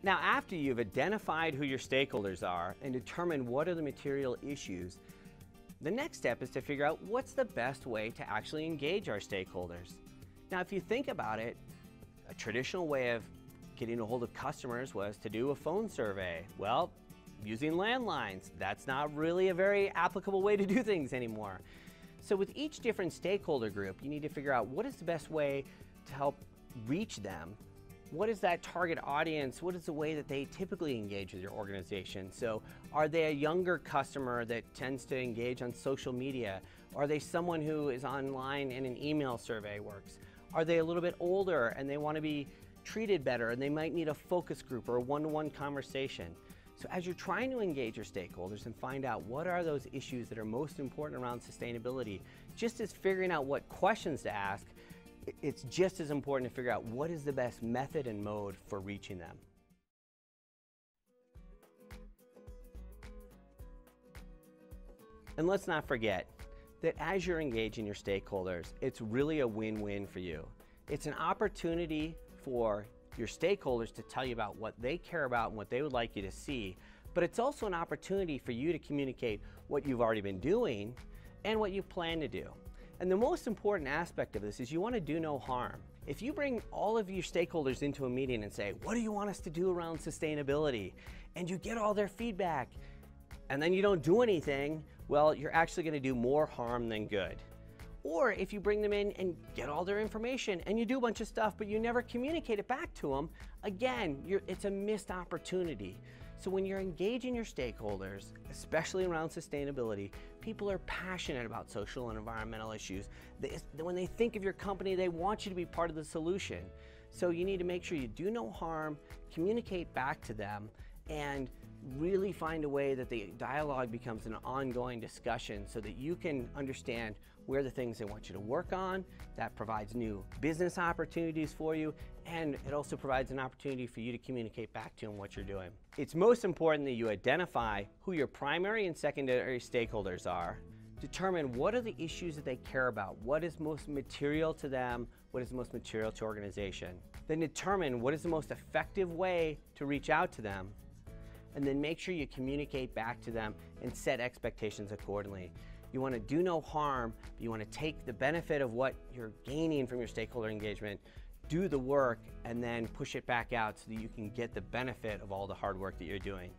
Now, after you've identified who your stakeholders are and determined what are the material issues, the next step is to figure out what's the best way to actually engage our stakeholders. Now, if you think about it, a traditional way of getting a hold of customers was to do a phone survey. Well, using landlines, that's not really a very applicable way to do things anymore. So with each different stakeholder group, you need to figure out what is the best way to help reach them. What is that target audience? What is the way that they typically engage with your organization? So are they a younger customer that tends to engage on social media? Are they someone who is online and an email survey works? Are they a little bit older and they want to be treated better and they might need a focus group or a one-to-one conversation? So as you're trying to engage your stakeholders and find out what are those issues that are most important around sustainability, just as figuring out what questions to ask, it's just as important to figure out what is the best method and mode for reaching them. And let's not forget that as you're engaging your stakeholders, it's really a win-win for you. It's an opportunity for your stakeholders to tell you about what they care about and what they would like you to see, but it's also an opportunity for you to communicate what you've already been doing and what you plan to do. And the most important aspect of this is you want to do no harm. If you bring all of your stakeholders into a meeting and say, what do you want us to do around sustainability? And you get all their feedback, and then you don't do anything, well, you're actually going to do more harm than good. Or if you bring them in and get all their information and you do a bunch of stuff, but you never communicate it back to them, again, it's a missed opportunity. So when you're engaging your stakeholders, especially around sustainability, people are passionate about social and environmental issues. When they think of your company, they want you to be part of the solution. So you need to make sure you do no harm, communicate back to them, and really find a way that the dialogue becomes an ongoing discussion so that you can understand where the things they want you to work on. That provides new business opportunities for you, and it also provides an opportunity for you to communicate back to them what you're doing. It's most important that you identify who your primary and secondary stakeholders are, determine what are the issues that they care about, what is most material to them, what is most material to organization. Then determine what is the most effective way to reach out to them, and then make sure you communicate back to them and set expectations accordingly. You want to do no harm, but you want to take the benefit of what you're gaining from your stakeholder engagement, do the work, and then push it back out so that you can get the benefit of all the hard work that you're doing.